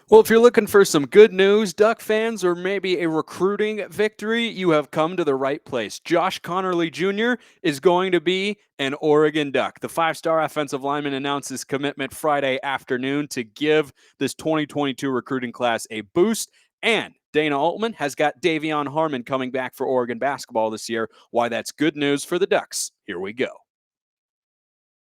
Well, if you're looking for some good news, Duck fans, or maybe a recruiting victory, you have come to the right place. Josh Connerly Jr. is going to be an Oregon Duck. The five-star offensive lineman announced his commitment Friday afternoon to give this 2022 recruiting class a boost. And Dana Altman has got Davion Harmon coming back for Oregon basketball this year. Why that's good news for the Ducks. Here we go.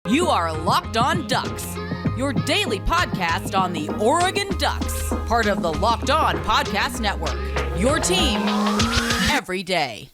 You are Locked On Ducks, your daily podcast on the Oregon Ducks, part of the Locked On Podcast Network, your team every day.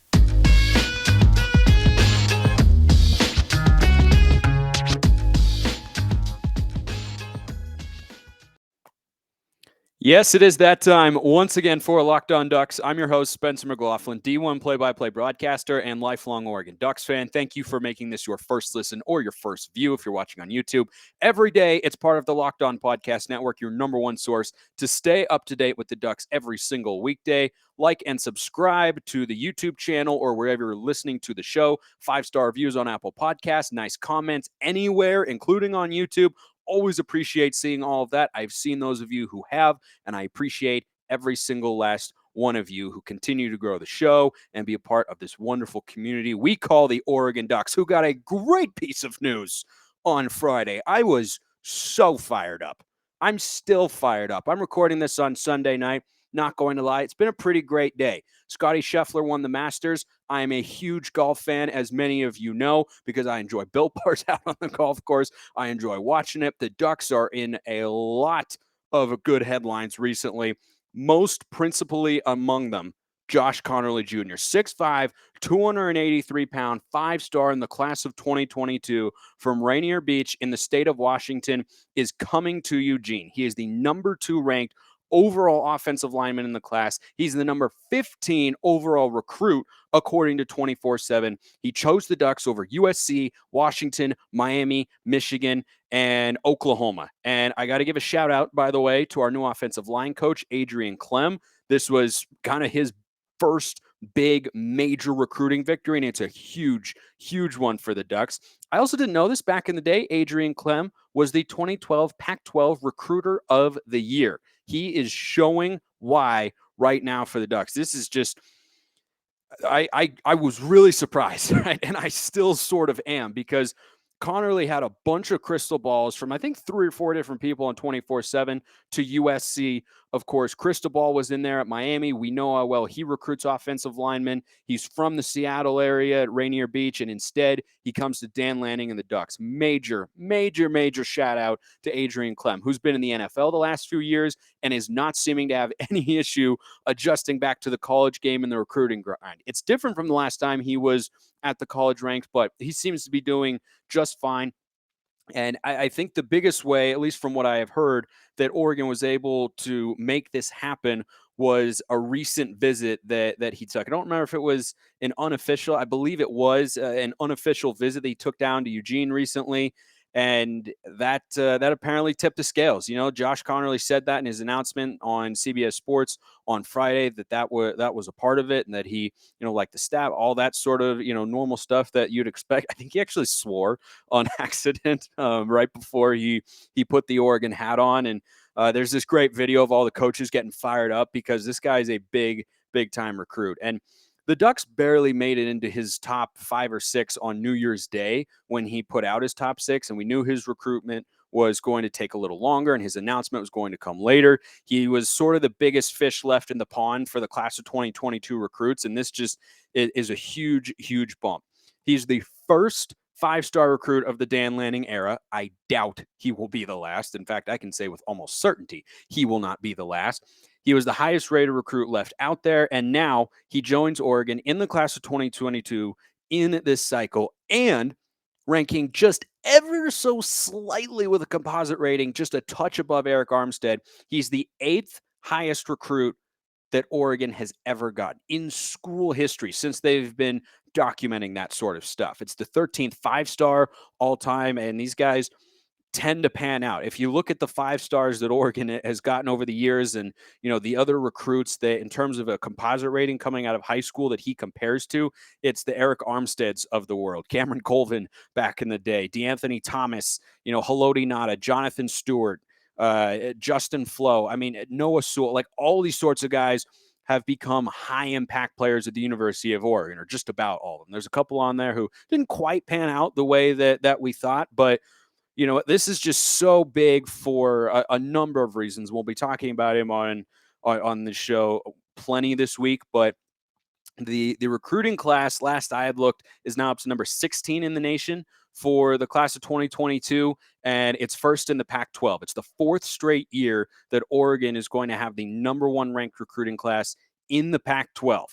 Yes, it is that time once again for Locked On Ducks. I'm your host, Spencer McLaughlin, D1 play-by-play broadcaster and lifelong Oregon Ducks fan. Thank you for making this your first listen or your first view if you're watching on YouTube. Every day, it's part of the Locked On Podcast Network, your number one source to stay up to date with the Ducks every single weekday. Like and subscribe to the YouTube channel or wherever you're listening to the show. 5-star reviews on Apple Podcasts, nice comments anywhere, including on YouTube. Always appreciate seeing all of that. I've seen those of you who have, and I appreciate every single last one of you who continue to grow the show and be a part of this wonderful community we call the Oregon Ducks, who got a great piece of news on Friday. I was so fired up. I'm still fired up. I'm recording this on Sunday night. Not going to lie, it's been a pretty great day. Scotty Scheffler won the Masters. I am a huge golf fan, as many of you know, because I enjoy Bill Bars out on the golf course. I enjoy watching it. The Ducks are in a lot of good headlines recently, most principally among them Josh Connerly Jr., 6'5", 283-pound, 5-star in the class of 2022 from Rainier Beach in the state of Washington, is coming to Eugene. He is the number 2 ranked overall offensive lineman in the class. He's the number 15 overall recruit, according to 24/7. He chose the Ducks over USC, Washington, Miami, Michigan, and Oklahoma. And I got to give a shout out, by the way, to our new offensive line coach, Adrian Clem. This was kind of his first big major recruiting victory, and it's a huge, huge one for the Ducks. I also didn't know this. Back in the day, Adrian Clem was the 2012 Pac-12 Recruiter of the Year. He is showing why right now for the Ducks. This is just, I was really surprised, right? And I still sort of am, because Connerly had a bunch of crystal balls from, I think, 3 or 4 different people on 24/7 to USC. Of course, crystal ball was in there at Miami. We know how well he recruits offensive linemen. He's from the Seattle area at Rainier Beach, and instead he comes to Dan Lanning and the Ducks. Major, major, major shout out to Adrian Clem, who's been in the NFL the last few years and is not seeming to have any issue adjusting back to the college game and the recruiting grind. It's different from the last time he was at the college ranks, but he seems to be doing just fine. And I think the biggest way, at least from what I have heard, that Oregon was able to make this happen was a recent visit that he took. I don't remember if it was an unofficial. I believe it was an unofficial visit that he took down to Eugene recently. And that apparently tipped the scales. You know, Josh Connerly said that in his announcement on CBS Sports on Friday, that was a part of it, and that he, like the stab, all that sort of, normal stuff that you'd expect. I think he actually swore on accident right before he put the Oregon hat on. And there's this great video of all the coaches getting fired up because this guy is a big time recruit. And the Ducks barely made it into his top 5 or 6 on New Year's Day when he put out his top 6, and we knew his recruitment was going to take a little longer and his announcement was going to come later. He was sort of the biggest fish left in the pond for the class of 2022 recruits, and this just is a huge, huge bump. He's the first 5-star recruit of the Dan Lanning era. I doubt he will be the last. In fact, I can say with almost certainty he will not be the last. He was the highest rated recruit left out there, and now he joins Oregon in the class of 2022 in this cycle, and ranking just ever so slightly with a composite rating, just a touch above Eric Armstead. He's the 8th highest recruit that Oregon has ever gotten in school history since they've been documenting that sort of stuff. It's the 13th 5-star all time, and these guys tend to pan out. If you look at the 5 stars that Oregon has gotten over the years, and the other recruits that, in terms of a composite rating coming out of high school that he compares to, it's the Eric Armsteads of the world, Cameron Colvin back in the day, DeAnthony Thomas, Haloti Ngata, Jonathan Stewart, Justin Flo. I mean, Noah Sewell, like all these sorts of guys have become high impact players at the University of Oregon, or just about all of them. There's a couple on there who didn't quite pan out the way that we thought, but this is just so big for a number of reasons. We'll be talking about him on the show plenty this week, but the recruiting class, last I had looked, is now up to number 16 in the nation for the class of 2022, and it's first in the Pac-12. It's the fourth straight year that Oregon is going to have the number one ranked recruiting class in the Pac-12.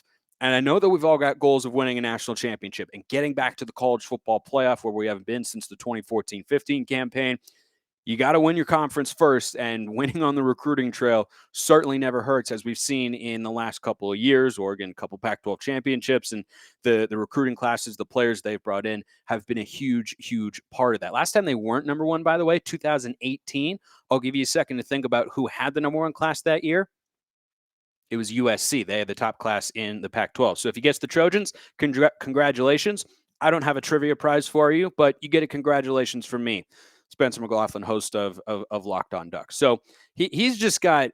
And I know that we've all got goals of winning a national championship and getting back to the college football playoff where we haven't been since the 2014-15 campaign. You got to win your conference first, and winning on the recruiting trail certainly never hurts, as we've seen in the last couple of years. Oregon, a couple Pac-12 championships, and the recruiting classes, the players they've brought in have been a huge, huge part of that. Last time they weren't number one, by the way, 2018. I'll give you a second to think about who had the number one class that year. It was USC. They had the top class in the Pac-12. So if you guess the Trojans, congratulations. I don't have a trivia prize for you, but you get a congratulations from me, Spencer McLaughlin, host of Locked On Ducks. So he's just got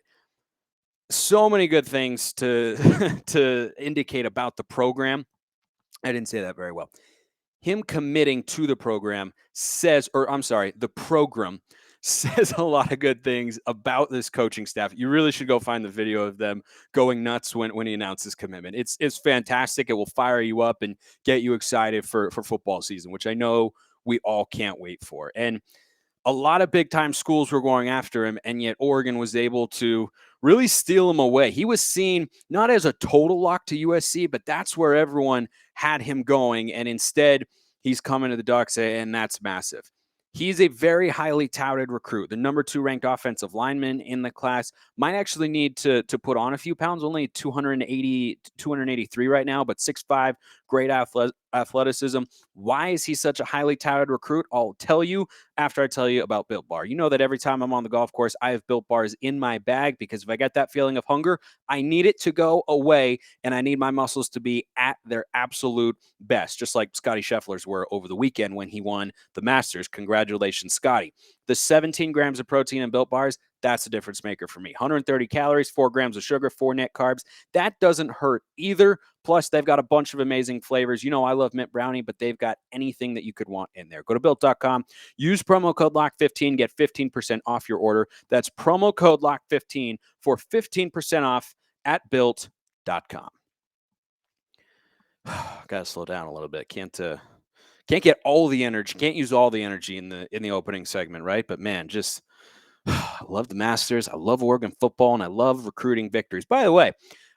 so many good things to to indicate about the program. I didn't say that very well. Him committing to the program the program says a lot of good things about this coaching staff. You really should go find the video of them going nuts when he announced his commitment. It's fantastic. It will fire you up and get you excited for football season, which I know we all can't wait for. And a lot of big-time schools were going after him, and yet Oregon was able to really steal him away. He was seen not as a total lock to USC, but that's where everyone had him going, and instead he's coming to the Ducks, and that's massive. He's a very highly touted recruit, the number 2 ranked offensive lineman in the class. Might actually need to put on a few pounds, only 283 right now, but 6'5", great athleticism. Why is he such a highly touted recruit? I'll tell you after I tell you about Built Bar. You know that every time I'm on the golf course, I have Built Bars in my bag, because if I get that feeling of hunger, I need it to go away, and I need my muscles to be at their absolute best, just like Scotty Scheffler's were over the weekend when he won the Masters. Congratulations, Scotty. The 17 grams of protein in Built Bars, that's a difference maker for me. 130 calories, 4 grams of sugar, 4 net carbs. That doesn't hurt either. Plus, they've got a bunch of amazing flavors. You know I love mint brownie, but they've got anything that you could want in there. Go to Built.com. Use promo code LOCK15. Get 15% off your order. That's promo code LOCK15 for 15% off at Built.com. Got to slow down a little bit. Can't get all the energy. Can't use all the energy in the opening segment, right? But man, just I love the Masters. I love Oregon football, and I love recruiting victories. By the way,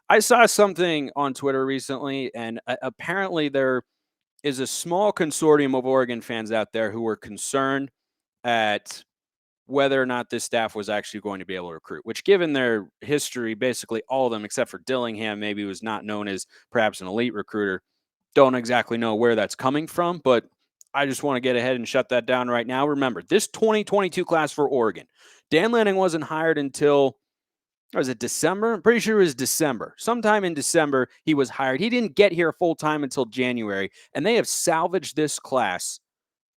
I saw something on Twitter recently, and apparently there is a small consortium of Oregon fans out there who were concerned at whether or not this staff was actually going to be able to recruit, which, given their history, basically all of them except for Dillingham maybe was not known as perhaps an elite recruiter. Don't exactly know where that's coming from, but I just want to get ahead and shut that down right now. Remember, this 2022 class for Oregon, Dan Lanning wasn't hired until, was it December? I'm pretty sure it was December. Sometime in December, he was hired. He didn't get here full time until January, and they have salvaged this class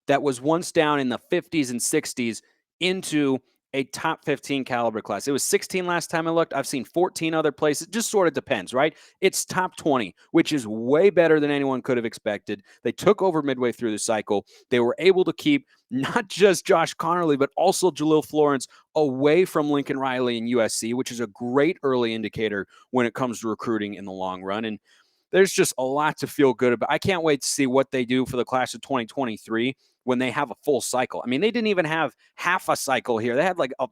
that was once down in the 50s and 60s into a top 15 caliber class. It was 16 last time I looked. I've seen 14 other places. It just sort of depends, right? It's top 20, which is way better than anyone could have expected. They took over midway through the cycle. They were able to keep not just Josh Connerly, but also Jalil Florence away from Lincoln Riley and USC, which is a great early indicator when it comes to recruiting in the long run. And there's just a lot to feel good about. I can't wait to see what they do for the class of 2023 when they have a full cycle. I mean, they didn't even have half a cycle here. They had like a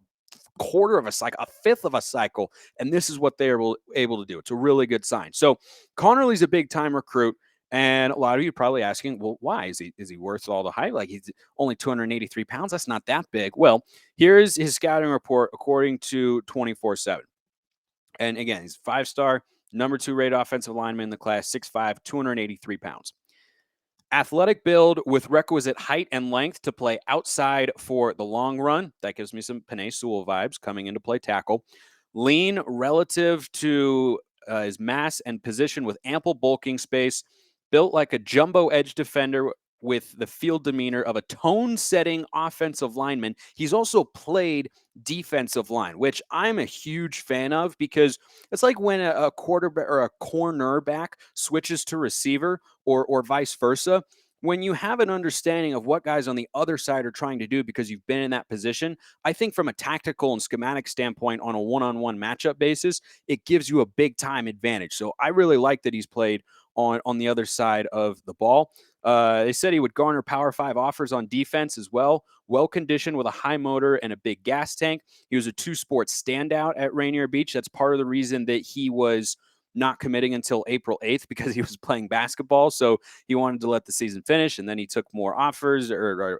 quarter of a cycle, a fifth of a cycle, and this is what they are able to do. It's a really good sign. So Connerly's a big-time recruit, and a lot of you are probably asking, well, why? Is he worth all the hype? Like, he's only 283 pounds. That's not that big. Well, here's his scouting report according to 24/7. And again, he's 5-star, number 2 rated offensive lineman in the class, 6'5", 283 pounds. Athletic build with requisite height and length to play outside for the long run. That gives me some Penei Sewell vibes coming into play tackle. Lean relative to his mass and position with ample bulking space. Built like a jumbo edge defender with the field demeanor of a tone-setting offensive lineman. He's also played defensive line, which I'm a huge fan of, because it's like when a quarterback or a cornerback switches to receiver, or vice versa. When you have an understanding of what guys on the other side are trying to do because you've been in that position, I think from a tactical and schematic standpoint on a one-on-one matchup basis, it gives you a big time advantage. So I really like that he's played on the other side of the ball. They said he would garner Power 5 offers on defense as well. Well conditioned with a high motor and a big gas tank. He was a two-sport standout at Rainier Beach. That's part of the reason that he was not committing until April 8th, because he was playing basketball. So he wanted to let the season finish, and then he took more offers, or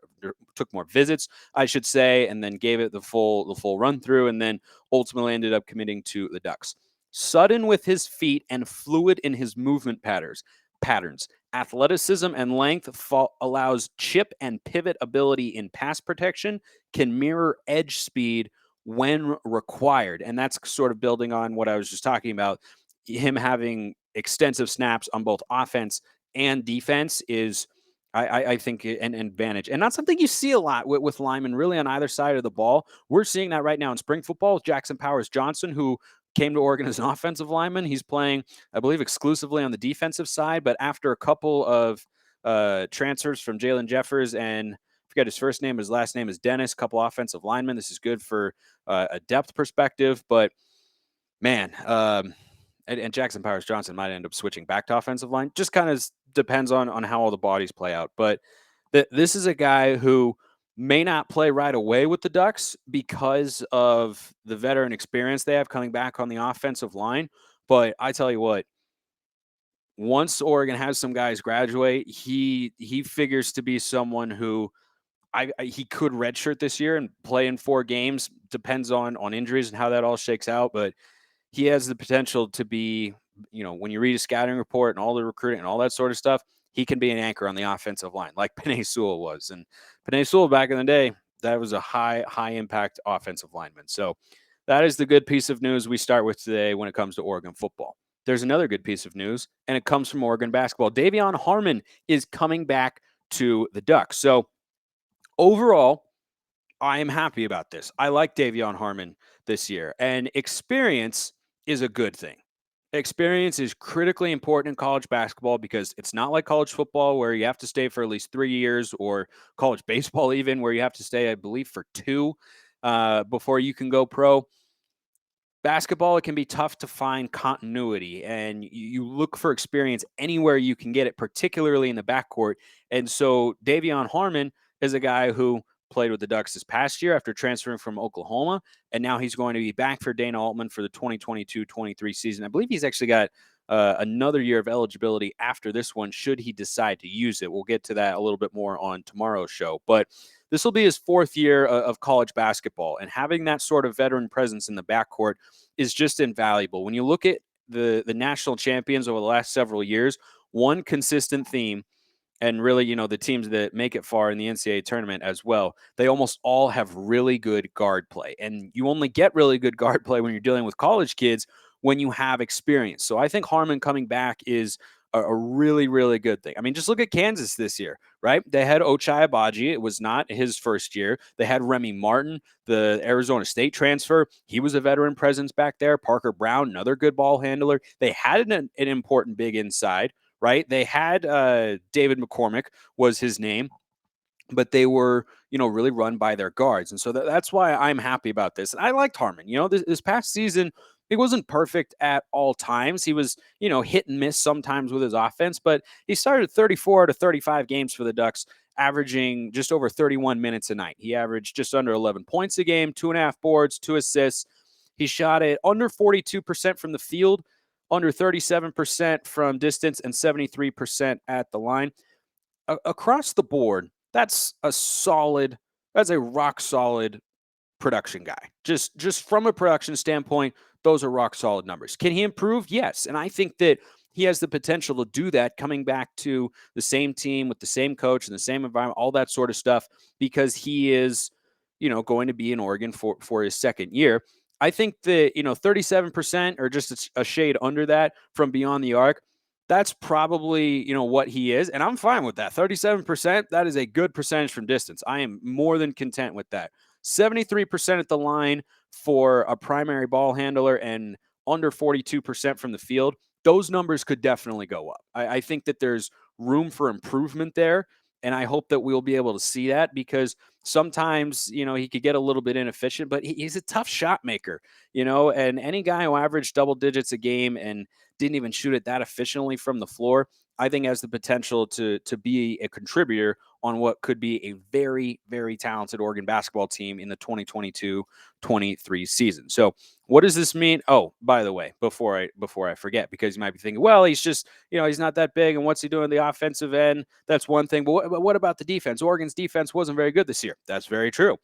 took more visits, I should say, and then gave it the full run through, and then ultimately ended up committing to the Ducks. Sudden with his feet and fluid in his movement patterns. Athleticism and length allows chip and pivot ability in pass protection, can mirror edge speed when required. And that's sort of building on what I was just talking about. Him having extensive snaps on both offense and defense is, I think, an advantage. And not something you see a lot with linemen really on either side of the ball. We're seeing that right now in spring football with Jackson Powers Johnson, who came to Oregon as an offensive lineman. He's playing, I believe, exclusively on the defensive side, but after a couple of transfers from Jalen Jeffers and I forget his first name, his last name is Dennis, couple offensive linemen. This is good for a depth perspective, but man, and Jackson Powers Johnson might end up switching back to offensive line. Just kind of depends on how all the bodies play out. But this is a guy who may not play right away with the Ducks because of the veteran experience they have coming back on the offensive line. But I tell you what, once Oregon has some guys graduate, he figures to be someone who he could redshirt this year and play in 4 games. Depends on injuries and how that all shakes out. But he has the potential to be, when you read a scouting report and all the recruiting and all that sort of stuff, he can be an anchor on the offensive line like Penei Sewell was. And Penei Sewell back in the day, that was a high impact offensive lineman. So that is the good piece of news we start with today when it comes to Oregon football. There's another good piece of news, and it comes from Oregon basketball. Davion Harmon is coming back to the Ducks. So overall, I am happy about this. I like Davion Harmon this year, and experience is a good thing. Experience is critically important in college basketball because it's not like college football where you have to stay for at least 3 years, or college baseball even where you have to stay, I believe, for 2 before you can go pro. Basketball, it can be tough to find continuity, and you look for experience anywhere you can get it, particularly in the backcourt. And so Davion Harmon is a guy who played with the Ducks this past year after transferring from Oklahoma, and now he's going to be back for Dana Altman for the 2022-23 season. I believe he's actually got another year of eligibility after this one, should he decide to use it. We'll get to that a little bit more on tomorrow's show. But this will be his 4th year of college basketball, and having that sort of veteran presence in the backcourt is just invaluable. When you look at the national champions over the last several years, one consistent theme, and really, the teams that make it far in the NCAA tournament as well, they almost all have really good guard play. And you only get really good guard play when you're dealing with college kids when you have experience. So I think Harmon coming back is a really, really good thing. I mean, just look at Kansas this year, right? They had Ochai Agbaji. It was not his first year. They had Remy Martin, the Arizona State transfer. He was a veteran presence back there. Parker Brown, another good ball handler. They had an important big inside, right? They had David McCormick was his name, but they were, really run by their guards. And so that's why I'm happy about this. And I liked Harmon. This past season, he wasn't perfect at all times. He was, hit and miss sometimes with his offense, but he started 34 to 35 games for the Ducks, averaging just over 31 minutes a night. He averaged just under 11 points a game, 2.5 boards, 2 assists. He shot it under 42% from the field, under 37% from distance, and 73% at the line. Across the board, that's a rock solid production guy. Just from a production standpoint, those are rock solid numbers. Can he improve? Yes. And I think that he has the potential to do that coming back to the same team with the same coach and the same environment, all that sort of stuff, because he is, going to be in Oregon for his 2nd year. I think that, 37% or just a shade under that from beyond the arc, That's probably, what he is. And I'm fine with that. 37%, that is a good percentage from distance. I am more than content with that. 73% at the line for a primary ball handler and under 42% from the field. Those numbers could definitely go up. I think that there's room for improvement there. And I hope that we'll be able to see that because sometimes, he could get a little bit inefficient, but he's a tough shot maker, and any guy who averaged double digits a game and didn't even shoot it that efficiently from the floor, I think has the potential to be a contributor on what could be a very, very talented Oregon basketball team in the 2022-23 season. So what does this mean? Oh, by the way, before I forget, because you might be thinking, well, he's just, he's not that big, and what's he doing on the offensive end? That's one thing. But what about the defense? Oregon's defense wasn't very good this year. That's very true.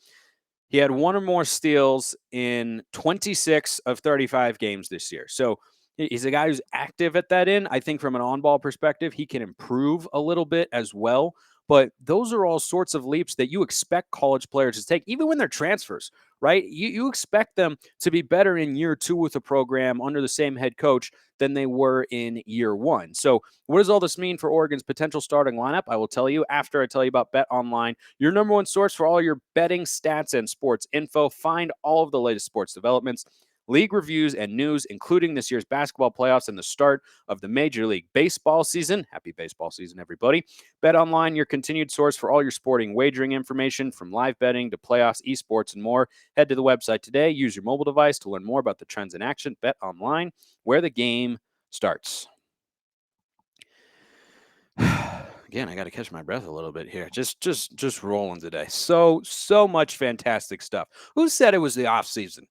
He had one or more steals in 26 of 35 games this year. So he's a guy who's active at that end. I think from an on-ball perspective, he can improve a little bit as well. But those are all sorts of leaps that you expect college players to take, even when they're transfers, right? You expect them to be better in year two with a program under the same head coach than they were in year one. So what does all this mean for Oregon's potential starting lineup? I will tell you after I tell you about Bet Online, your number one source for all your betting stats and sports info. Find all of the latest sports developments, league reviews, and news, including this year's basketball playoffs and the start of the Major League Baseball season. Happy baseball season, everybody. Bet Online, your continued source for all your sporting wagering information, from live betting to playoffs, esports, and more. Head to the website today. Use your mobile device to learn more about the trends in action. Bet Online, where the game starts. Again, I got to catch my breath a little bit here. Just rolling today. So much fantastic stuff. Who said it was the off season?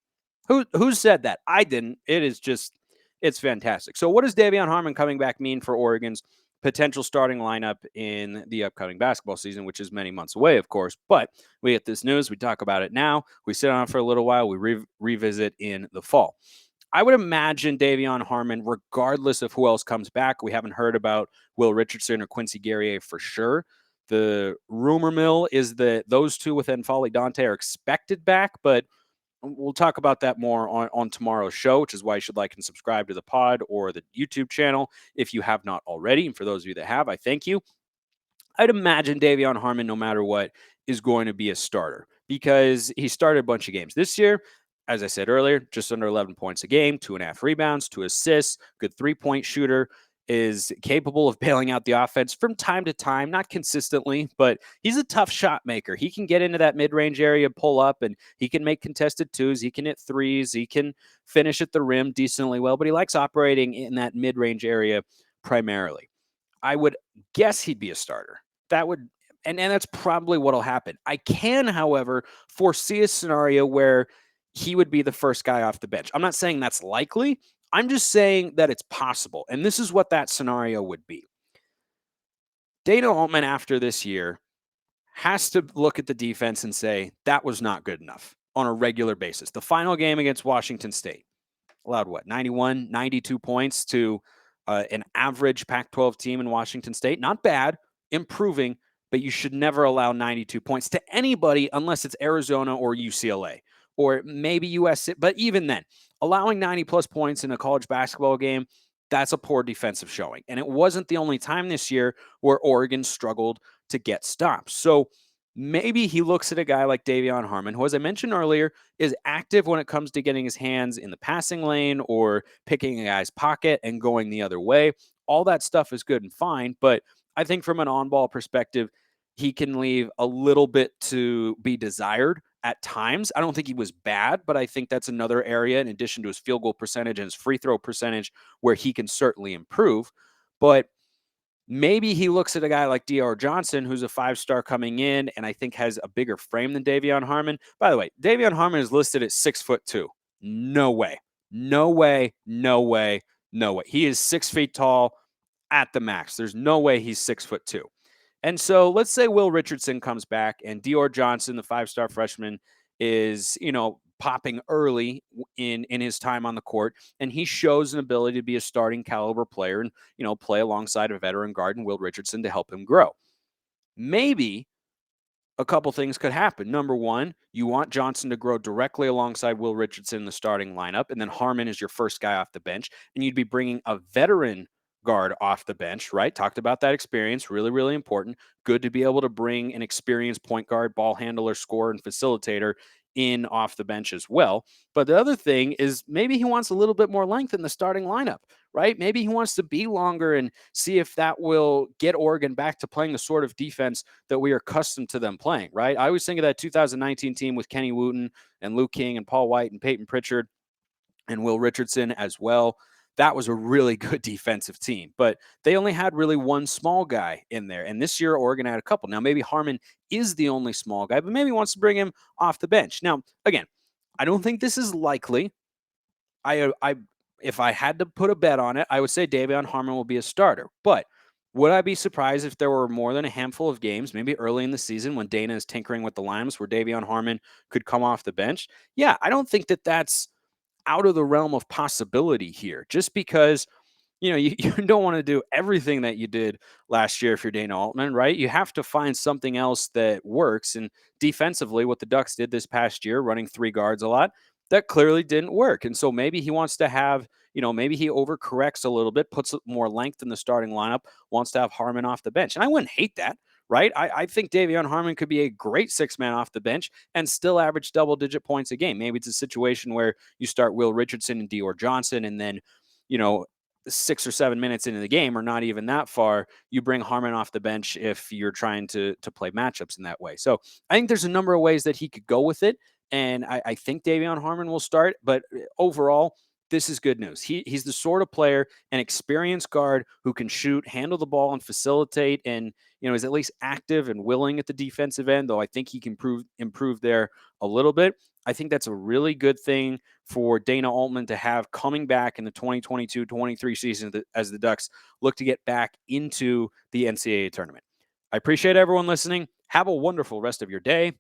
Who said that? I didn't. It's fantastic. So what does Davion Harmon coming back mean for Oregon's potential starting lineup in the upcoming basketball season, which is many months away, of course? But we get this news. We talk about it now. We sit on it for a little while. We revisit in the fall. I would imagine Davion Harmon, regardless of who else comes back, we haven't heard about Will Richardson or Quincy Guerrier for sure. The rumor mill is that those two with N'Faly Dante are expected back, but we'll talk about that more on tomorrow's show, which is why you should like and subscribe to the pod or the YouTube channel if you have not already. And for those of you that have, I thank you. I'd imagine Davion Harmon, no matter what, is going to be a starter because he started a bunch of games this year. As I said earlier, just under 11 points a game, 2.5 rebounds, 2 assists, good three-point shooter, is capable of bailing out the offense from time to time, not consistently, but he's a tough shot maker. He can get into that mid-range area, pull up, and he can make contested twos. He can hit threes. He can finish at the rim decently well, but he likes operating in that mid-range area primarily. I would guess he'd be a starter. And that's probably what'll happen. I can, however, foresee a scenario where he would be the first guy off the bench. I'm not saying that's likely. I'm just saying that it's possible. And this is what that scenario would be. Dana Altman, after this year, has to look at the defense and say, that was not good enough on a regular basis. The final game against Washington State allowed 91, 92 points to an average Pac-12 team in Washington State. Not bad, improving, but you should never allow 92 points to anybody unless it's Arizona or UCLA. Or maybe USC, but even then, allowing 90-plus points in a college basketball game, that's a poor defensive showing. And it wasn't the only time this year where Oregon struggled to get stops. So maybe he looks at a guy like Davion Harmon, who, as I mentioned earlier, is active when it comes to getting his hands in the passing lane or picking a guy's pocket and going the other way. All that stuff is good and fine, but I think from an on-ball perspective, he can leave a little bit to be desired at times. I don't think he was bad, but I think that's another area, in addition to his field goal percentage and his free throw percentage, where he can certainly improve. But maybe he looks at a guy like D.R. Johnson, who's a five-star coming in, and I think has a bigger frame than Davion Harmon. By the way, Davion Harmon is listed at 6'2". No way. No way. No way. No way. He is 6 feet tall at the max. There's no way he's 6'2". And so let's say Will Richardson comes back and Dior Johnson, the five-star freshman, is, popping early in his time on the court, and he shows an ability to be a starting caliber player and, play alongside a veteran guard and Will Richardson to help him grow. Maybe a couple things could happen. Number one, you want Johnson to grow directly alongside Will Richardson in the starting lineup, and then Harmon is your first guy off the bench, and you'd be bringing a veteran guard off the bench, right? Talked about that experience. Really, really important. Good to be able to bring an experienced point guard, ball handler, scorer, and facilitator in off the bench as well. But the other thing is maybe he wants a little bit more length in the starting lineup, right? Maybe he wants to be longer and see if that will get Oregon back to playing the sort of defense that we are accustomed to them playing, right? I always think of that 2019 team with Kenny Wooten and Luke King and Paul White and Peyton Pritchard and Will Richardson as well. That was a really good defensive team, but they only had really one small guy in there. And this year, Oregon had a couple. Now, maybe Harmon is the only small guy, but maybe he wants to bring him off the bench. Now, again, I don't think this is likely. If I had to put a bet on it, I would say Davion Harmon will be a starter. But would I be surprised if there were more than a handful of games, maybe early in the season when Dana is tinkering with the lineups, where Davion Harmon could come off the bench? Yeah, I don't think that that's out of the realm of possibility here, just because you don't want to do everything that you did last year if you're Dana Altman, right? You have to find something else that works. And defensively, what the Ducks did this past year, running three guards a lot, that clearly didn't work. And so maybe he wants to have, maybe he overcorrects a little bit, puts more length in the starting lineup, wants to have Harmon off the bench. And I wouldn't hate that, right? I think Davion Harmon could be a great six-man off the bench and still average double-digit points a game. Maybe it's a situation where you start Will Richardson and Dior Johnson, and then, 6 or 7 minutes into the game, or not even that far, you bring Harmon off the bench if you're trying to play matchups in that way. So I think there's a number of ways that he could go with it. And I think Davion Harmon will start, but overall, this is good news. He's the sort of player, an experienced guard who can shoot, handle the ball, and facilitate, and is at least active and willing at the defensive end, though I think he can improve there a little bit. I think that's a really good thing for Dana Altman to have coming back in the 2022-23 season as the Ducks look to get back into the NCAA tournament. I appreciate everyone listening. Have a wonderful rest of your day. And